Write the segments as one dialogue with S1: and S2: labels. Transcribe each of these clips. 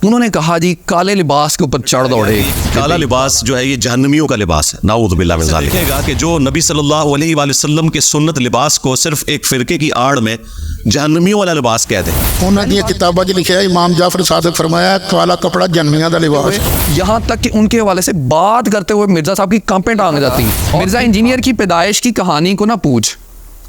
S1: انہوں نے کہا جی کالے لباس کے اوپر چڑھ دوڑے.
S2: کالا لباس جو ہے یہ جہنمیوں کا لباس ہے. نعوذ باللہ من ذالک. دیکھے گا کہ جو نبی صلی اللہ علیہ وآلہ وسلم کے سنت لباس کو صرف ایک فرقے کی آڑ میں جہنمیوں والا لباس کہہ دیں.
S3: انہوں نے کتابہ جو لکھا ہے امام جعفر صادق فرمایا کالا کپڑا جہنمیوں کا لباس.
S1: یہاں تک کہ ان کے حوالے سے بات کرتے ہوئے مرزا صاحب کی کانپیں ٹانگ جاتی ہیں. مرزا انجینئر کی پیدائش کی کہانی کو نہ پوچھ،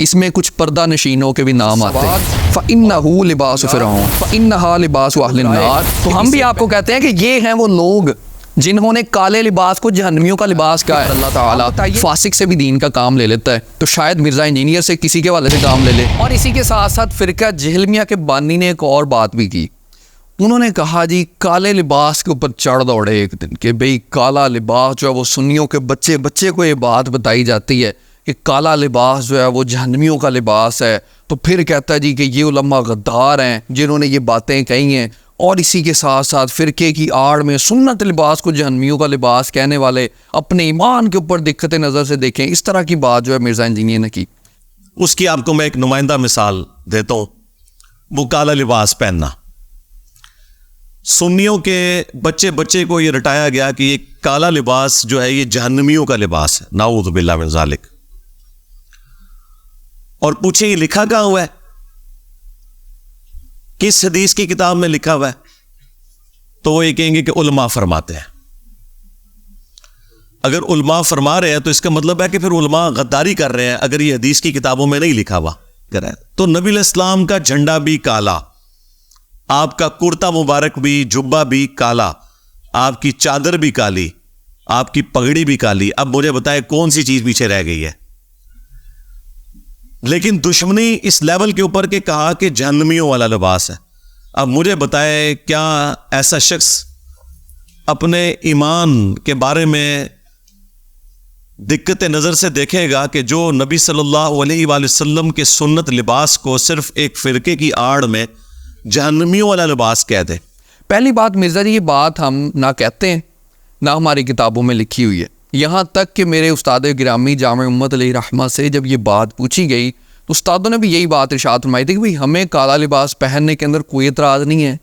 S1: اس میں کچھ پردہ نشینوں کے بھی نام آتے ہیں. فَإِنَّهُ لِبَاسُ فِرْعَوْنَ فَإِنَّهَا لِبَاسُ أَهْلِ النَّارِ. تو ہم بھی آپ کو کہتے ہیں کہ یہ ہیں وہ لوگ جنہوں نے کالے لباس کو جہنمیوں کا لباس کہا ہے. اللہ تعالیٰ فاسق سے بھی دین کا کام لے لیتا ہے، تو شاید مرزا انجینئر سے کسی کے والے سے کام لے لے. اور اسی کے ساتھ ساتھ فرقہ جہلمیہ کے بانی نے ایک اور بات بھی کی. انہوں نے کہا جی کالے لباس کے اوپر چڑھ دوڑے ایک دن کہ بھئی کالا لباس جو ہے وہ سنیوں کے بچے کو یہ بات بتائی جاتی ہے کہ کالا لباس جو ہے وہ جہنمیوں کا لباس ہے. تو پھر کہتا ہے جی کہ یہ علماء غدار ہیں جنہوں نے یہ باتیں کہی ہیں. اور اسی کے ساتھ ساتھ فرقے کی آڑ میں سنت لباس کو جہنمیوں کا لباس کہنے والے اپنے ایمان کے اوپر دقت نظر سے دیکھیں. اس طرح کی بات جو ہے مرزا انجینئر نے کی.
S2: اس کی آپ کو میں ایک نمائندہ مثال دیتا ہوں. وہ کالا لباس پہننا، سنیوں کے بچے کو یہ رٹایا گیا کہ یہ کالا لباس جو ہے یہ جہنمیوں کا لباس ہے. نعوذ باللہ من ذالک. اور پوچھیں یہ لکھا کہاں ہوا ہے؟ کس حدیث کی کتاب میں لکھا ہوا ہے؟ تو وہ یہ کہیں گے کہ علماء فرماتے ہیں. اگر علماء فرما رہے ہیں تو اس کا مطلب ہے کہ پھر علماء غداری کر رہے ہیں اگر یہ حدیث کی کتابوں میں نہیں لکھا ہوا. تو نبی علیہ السلام کا جھنڈا بھی کالا، آپ کا کرتا مبارک بھی، جبہ بھی کالا، آپ کی چادر بھی کالی، آپ کی پگڑی بھی کالی. اب مجھے بتائے کون سی چیز پیچھے رہ گئی ہے؟ لیکن دشمنی اس لیول کے اوپر کہ کہا کہ جہنمیوں والا لباس ہے. اب مجھے بتائے کیا ایسا شخص اپنے ایمان کے بارے میں دقت نظر سے دیکھے گا کہ جو نبی صلی اللہ علیہ وآلہ وسلم کے سنت لباس کو صرف ایک فرقے کی آڑ میں جہنمیوں والا لباس کہہ دے؟
S1: پہلی بات مرزا جی، یہ بات ہم نہ کہتے ہیں نہ ہماری کتابوں میں لکھی ہوئی ہے. یہاں تک کہ میرے استاد گرامی جامع امت علیہ رحمہ سے جب یہ بات پوچھی گئی تو استادوں نے بھی یہی بات ارشاد فرمائی تھی کہ بھئی ہمیں کالا لباس پہننے کے اندر کوئی اعتراض نہیں ہے.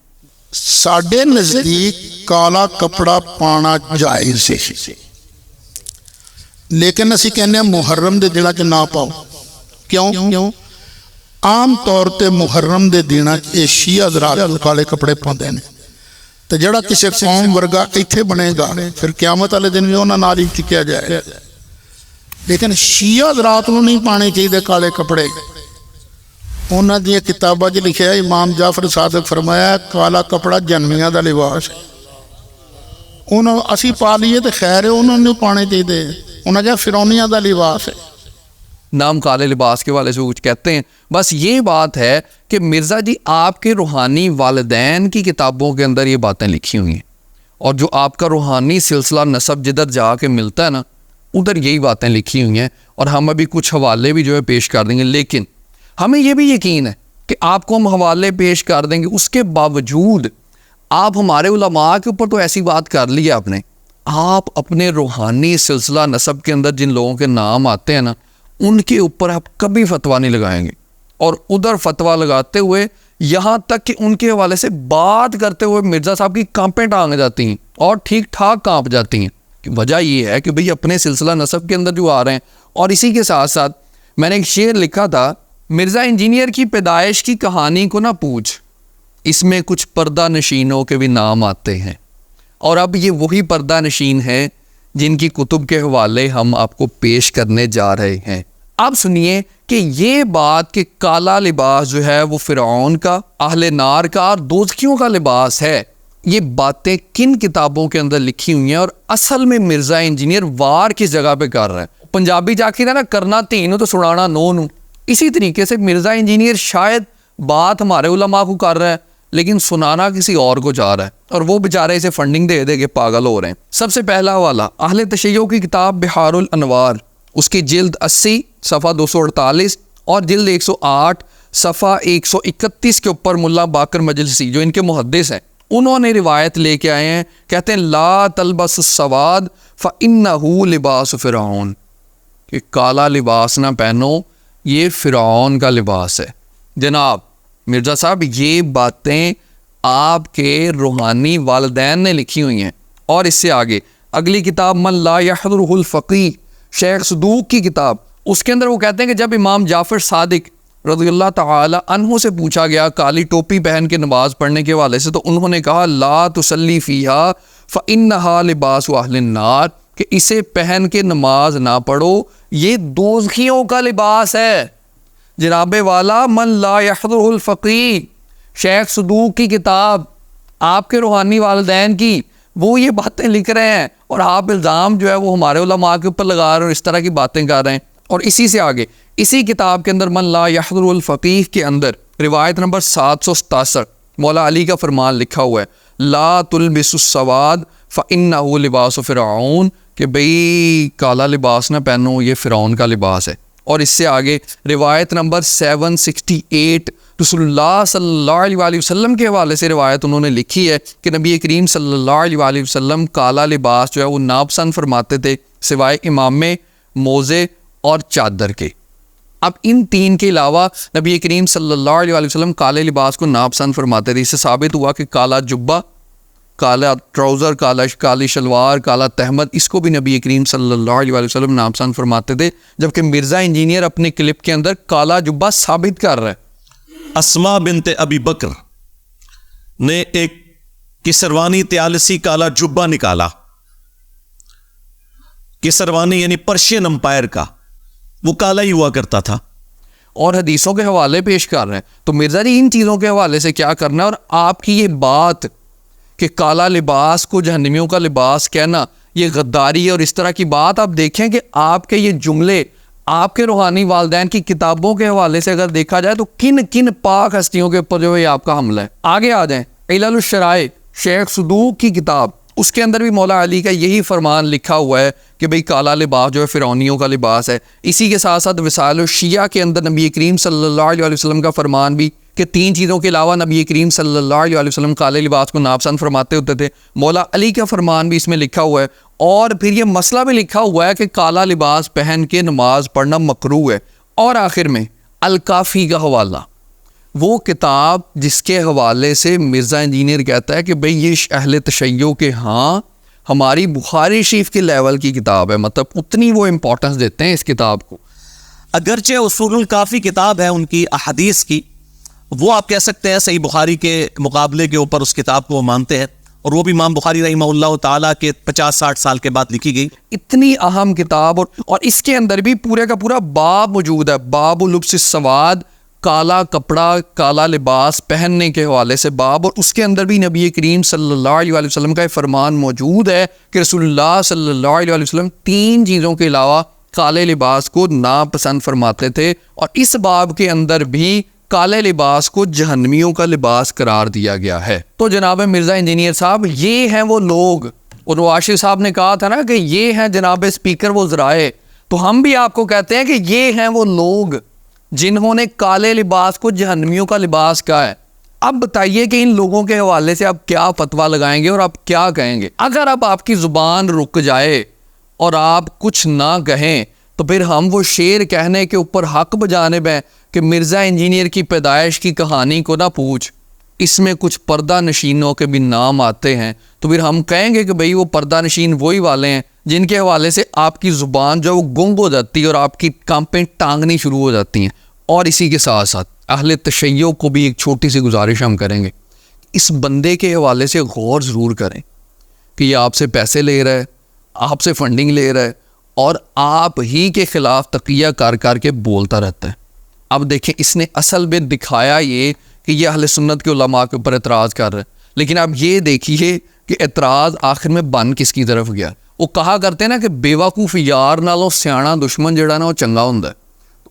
S3: ساڈے نزدیک کالا کپڑا پانا جائز ہے، لیکن اسی کہنے ہیں محرم دے دناں چ نہ پاؤ. کیوں؟ عام طور تے محرم دے دناں چ شیعہ حضرات کالے کپڑے پاندے نے، تو جڑا کسی قوم ورگا ایتھے بنے گا پھر قیامت والے دن بھی انہاں نال ہی ٹکیا جائے. لیکن شیعہ حضرات نوں نہیں پانے چاہیے کالے کپڑے. انہاں دی کتاباں وچ لکھیا ہے امام جعفر صادق فرمایا کالا کپڑا جہنمیاں دا لباس ہے. انہاں اسی پا لیے تو خیر ہے، انہاں نوں پانے چاہیے. انہاں جا فرعونیاں دا لباس ہے.
S1: نام کالے لباس کے والے سے کچھ کہتے ہیں. بس یہ بات ہے کہ مرزا جی آپ کے روحانی والدین کی کتابوں کے اندر یہ باتیں لکھی ہوئی ہیں، اور جو آپ کا روحانی سلسلہ نسب جدھر جا کے ملتا ہے نا ادھر یہی باتیں لکھی ہوئی ہیں. اور ہم ابھی کچھ حوالے بھی جو ہے پیش کر دیں گے. لیکن ہمیں یہ بھی یقین ہے کہ آپ کو ہم حوالے پیش کر دیں گے، اس کے باوجود آپ ہمارے علماء کے اوپر تو ایسی بات کر لی ہے آپ نے، آپ اپنے روحانی سلسلہ نسب کے اندر جن لوگوں کے نام آتے ہیں نا ان کے اوپر آپ کبھی فتویٰ نہیں لگائیں گے. اور ادھر فتویٰ لگاتے ہوئے یہاں تک کہ ان کے حوالے سے بات کرتے ہوئے مرزا صاحب کی کانپیں ٹانگ جاتی ہیں اور ٹھیک ٹھاک کانپ جاتی ہیں. وجہ یہ ہے کہ بھئی اپنے سلسلہ نسب کے اندر جو آ رہے ہیں. اور اسی کے ساتھ ساتھ میں نے ایک شعر لکھا تھا، مرزا انجینئر کی پیدائش کی کہانی کو نہ پوچھ، اس میں کچھ پردہ نشینوں کے بھی نام آتے ہیں. اور اب یہ وہی پردہ نشین ہیں جن کی کتب کے حوالے ہم آپ کو پیش کرنے جا رہے ہیں. اب سنیے کہ یہ بات کہ کالا لباس جو ہے وہ فرعون کا، اہل نار کا اور دوزخیوں کا لباس ہے، یہ باتیں کن کتابوں کے اندر لکھی ہوئی ہیں اور اصل میں مرزا انجینئر وار کس جگہ پہ کر رہا ہے. پنجابی جا کے نا کرنا تین تو سنانا نو. اسی طریقے سے مرزا انجینئر شاید بات ہمارے علماء کو کر رہا ہے لیکن سنانا کسی اور کو چاہ رہا ہے، اور وہ بیچارے اسے فنڈنگ دے دے کے پاگل ہو رہے ہیں. سب سے پہلا حوالہ اہل تشیع کی کتاب بحار الانوار، اس کی جلد 80 صفحہ 248 اور جلد 108 صفحہ 131 کے اوپر ملا باقر مجلسی جو ان کے محدث ہیں انہوں نے روایت لے کے آئے ہیں. کہتے ہیں لا تلبس السواد فإنہ لباس فرعون، کہ کالا لباس نہ پہنو، یہ فرعون کا لباس ہے. جناب مرزا صاحب یہ باتیں آپ کے روحانی والدین نے لکھی ہوئی ہیں. اور اس سے آگے اگلی کتاب من لا یحضرہ الفقیہ، شیخ صدوق کی کتاب، اس کے اندر وہ کہتے ہیں کہ جب امام جعفر صادق رضی اللہ تعالی عنہ سے پوچھا گیا کالی ٹوپی پہن کے نماز پڑھنے کے حوالے سے، تو انہوں نے کہا لا تصلی فیہا فانہا لباس اہل النار، کہ اسے پہن کے نماز نہ پڑھو، یہ دوزخیوں کا لباس ہے. جناب والا من لا یحضرہ الفقیہ، شیخ صدوق کی کتاب، آپ کے روحانی والدین کی، وہ یہ باتیں لکھ رہے ہیں اور آپ الزام جو ہے وہ ہمارے علماء کے اوپر لگا رہے ہیں اور اس طرح کی باتیں کر رہے ہیں. اور اسی سے آگے اسی کتاب کے اندر من لا یحضرہ الفقیہ کے اندر روایت نمبر 767 مولا علی کا فرمان لکھا ہوا ہے لا تلبسوا السواد فانہ لباس فرعون، کہ بھئی کالا لباس نہ پہنو، یہ فرعون کا لباس ہے. اور اس سے آگے روایت نمبر 768 رسول اللہ صلی اللہ علیہ وآلہ وسلم کے حوالے سے روایت انہوں نے لکھی ہے کہ نبی کریم صلی اللہ علیہ وآلہ وسلم کالا لباس جو ہے وہ ناپسند فرماتے تھے سوائے امامے، موزے اور چادر کے. اب ان تین کے علاوہ نبی کریم صلی اللہ علیہ وآلہ وسلم کالے لباس کو ناپسند فرماتے تھے. اس سے ثابت ہوا کہ کالا جبہ، کالا ٹراؤزر، کالی شلوار، کالا تہمد، اس کو بھی نبی کریم صلی اللہ علیہ وآلہ وسلم ناپسند فرماتے تھے. جبکہ مرزا انجینئر اپنے کلپ کے اندر کالا جبہ ثابت کر رہا ہے.
S2: اسما بنت ابی بکر نے ایک کسروانی طیالسی کالا جبہ نکالا. کسروانی یعنی پرشین امپائر کا، وہ کالا ہی ہوا کرتا تھا.
S1: اور حدیثوں کے حوالے پیش کر رہے ہیں. تو مرزا جی ان چیزوں کے حوالے سے کیا کرنا ہے؟ اور آپ کی یہ بات کہ کالا لباس کو جہنمیوں کا لباس کہنا یہ غداری ہے، اور اس طرح کی بات آپ دیکھیں کہ آپ کے یہ جملے آپ کے روحانی والدین کی کتابوں کے حوالے سے اگر دیکھا جائے تو کن کن پاک ہستیوں کے اوپر جو ہے آپ کا حملہ ہے. آگے آ جائیں علل الشرائع، شیخ صدوق کی کتاب، اس کے اندر بھی مولا علی کا یہی فرمان لکھا ہوا ہے کہ بھئی کالا لباس جو ہے فرعونیوں کا لباس ہے. اسی کے ساتھ ساتھ وسائل الشیعہ کے اندر نبی کریم صلی اللہ علیہ وسلم کا فرمان بھی کہ تین چیزوں کے علاوہ نبی کریم صلی اللہ علیہ وسلم کالے لباس کو ناپسند فرماتے ہوتے تھے. مولا علی کا فرمان بھی اس میں لکھا ہوا ہے. اور پھر یہ مسئلہ بھی لکھا ہوا ہے کہ کالا لباس پہن کے نماز پڑھنا مکروہ ہے. اور آخر میں الکافی کا حوالہ، وہ کتاب جس کے حوالے سے مرزا انجینئر کہتا ہے کہ بھئی یہ اہل تشیع کے ہاں ہماری بخاری شریف کے لیول کی کتاب ہے، مطلب اتنی وہ امپورٹنس دیتے ہیں اس کتاب کو.
S2: اگرچہ اصول الکافی کتاب ہے ان کی احادیث کی، وہ آپ کہہ سکتے ہیں صحیح بخاری کے مقابلے کے اوپر اس کتاب کو وہ مانتے ہیں، اور وہ بھی امام بخاری رحمہ اللہ تعالیٰ کے 50-60 سال کے بعد لکھی گئی.
S1: اتنی اہم کتاب، اور اس کے اندر بھی پورے کا پورا باب موجود ہے، باب لبس السواد، کالا کپڑا، کالا لباس پہننے کے حوالے سے باب. اور اس کے اندر بھی نبی کریم صلی اللہ علیہ وسلم کا فرمان موجود ہے کہ رسول اللہ صلی اللہ علیہ وسلم تین چیزوں کے علاوہ کالے لباس کو ناپسند فرماتے تھے. اور اس باب کے اندر بھی کالے لباس کو جہنمیوں کا لباس قرار دیا گیا ہے. تو جناب مرزا انجینئر صاحب، یہ ہیں وہ لوگ، اور واشر صاحب نے کہا تھا نا کہ یہ ہیں جناب اسپیکر وہ ذرائع، تو ہم بھی آپ کو کہتے ہیں کہ یہ ہیں وہ لوگ جنہوں نے کالے لباس کو جہنمیوں کا لباس کہا ہے. اب بتائیے کہ ان لوگوں کے حوالے سے آپ کیا فتویٰ لگائیں گے اور آپ کیا کہیں گے؟ اگر اب آپ کی زبان رک جائے اور آپ کچھ نہ کہیں تو پھر ہم وہ شعر کہنے کے اوپر حق بجانب ہیں کہ مرزا انجینئر کی پیدائش کی کہانی کو نہ پوچھ، اس میں کچھ پردہ نشینوں کے بھی نام آتے ہیں. تو پھر ہم کہیں گے کہ بھئی وہ پردہ نشین وہی والے ہیں جن کے حوالے سے آپ کی زبان جو وہ گنگ ہو جاتی ہے اور آپ کی کانپیں ٹانگنی شروع ہو جاتی ہیں. اور اسی کے ساتھ ساتھ اہل تشیع کو بھی ایک چھوٹی سی گزارش ہم کریں گے، اس بندے کے حوالے سے غور ضرور کریں کہ یہ آپ سے پیسے لے رہا ہے، آپ سے فنڈنگ لے رہا ہے، اور آپ ہی کے خلاف تقیہ کر کے بولتا رہتا ہے. اب دیکھیں اس نے اصل میں دکھایا یہ کہ یہ اہل سنت کے علماء کے اوپر اعتراض کر رہا ہے، لیکن اب یہ دیکھیے کہ اعتراض آخر میں بن کس کی طرف گیا. وہ کہا کرتے ہیں نا کہ بیوقوف یار نالوں سیاਣਾ دشمن جڑا نا وہ چنگا ہوندا ہے.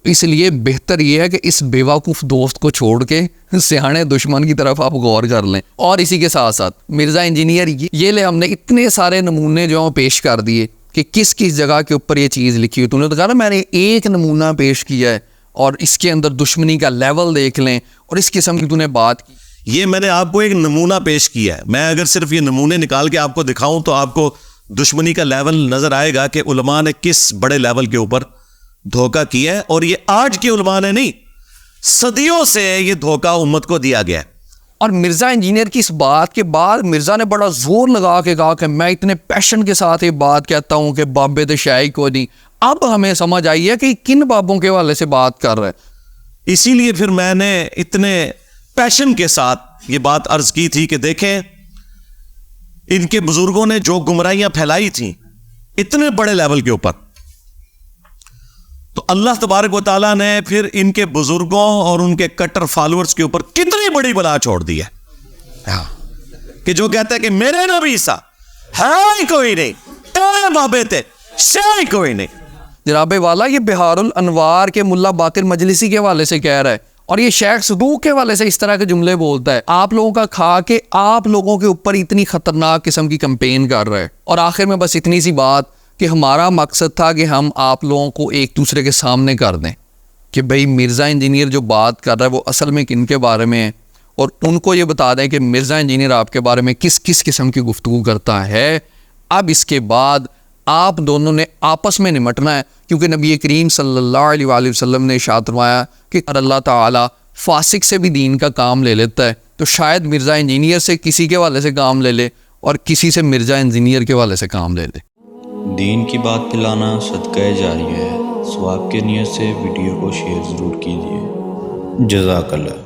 S1: اس لیے بہتر یہ ہے کہ اس بیوقوف دوست کو چھوڑ کے سیانے دشمن کی طرف آپ غور کر لیں. اور اسی کے ساتھ ساتھ مرزا انجینئر یہ لے ہم نے اتنے سارے نمونے جو پیش کر دیے کہ کس کس جگہ کے اوپر یہ چیز لکھی ہوئی. تم نے تو کہا نا میں نے ایک نمونہ پیش کیا ہے اور اس کے اندر دشمنی کا لیول دیکھ لیں اور اس قسم کی تو نے بات کی.
S2: یہ میں نے آپ کو ایک نمونہ پیش کیا ہے. میں اگر صرف یہ نمونے نکال کے آپ کو دکھاؤں تو آپ کو دشمنی کا لیول نظر آئے گا کہ علماء نے کس بڑے لیول کے اوپر دھوکہ کیا ہے. اور یہ آج کے علماء نے نہیں، صدیوں سے یہ دھوکہ امت کو دیا گیا ہے.
S1: اور مرزا انجینئر کی اس بات کے بعد مرزا نے بڑا زور لگا کے کہا کہ میں اتنے پیشن کے ساتھ یہ بات کہتا ہوں کہ بابے تو شاعی کو نہیں. اب ہمیں سمجھ آئی ہے کہ کن بابوں کے حوالے سے بات کر رہے ہیں.
S2: اسی لیے پھر میں نے اتنے پیشن کے ساتھ یہ بات عرض کی تھی کہ دیکھیں ان کے بزرگوں نے جو گمراہیاں پھیلائی تھیں اتنے بڑے لیول کے اوپر، تو اللہ تبارک و تعالیٰ نے پھر ان کے بزرگوں اور ان کے کٹر فالوورز کے اوپر کتنی بڑی بلا چھوڑ دی ہے کہ جو کہتا ہے کہ میرے نبی سا ہے کوئی نہیں، تیرے بابے تھے شاید کوئی نہیں.
S1: جناب والا یہ بہار الانوار کے ملا باقر مجلسی کے حوالے سے کہہ رہا ہے، اور یہ شیخ صدوق کے حوالے سے اس طرح کے جملے بولتا ہے. آپ لوگوں کا کھا کے آپ لوگوں کے اوپر اتنی خطرناک قسم کی کمپین کر رہا ہے. اور آخر میں بس اتنی سی بات کہ ہمارا مقصد تھا کہ ہم آپ لوگوں کو ایک دوسرے کے سامنے کر دیں کہ بھئی مرزا انجینئر جو بات کر رہا ہے وہ اصل میں کن کے بارے میں ہے، اور ان کو یہ بتا دیں کہ مرزا انجینئر آپ کے بارے میں کس کس قسم کی گفتگو کرتا ہے. اب اس کے بعد آپ دونوں نے آپس میں نمٹنا ہے، کیونکہ نبی کریم صلی اللہ علیہ وآلہ وسلم نے ارشاد فرمایا کہ اللہ تعالیٰ فاسق سے بھی دین کا کام لے لیتا ہے. تو شاید مرزا انجینئر سے کسی کے حوالے سے کام لے لے اور کسی سے مرزا انجینئر کے حوالے سے کام لے لے.
S4: دین کی بات پھیلانا صدقہ جاریہ ہے. ثواب کے نیت سے ویڈیو کو شیئر ضرور کیجیے. جزاک اللہ.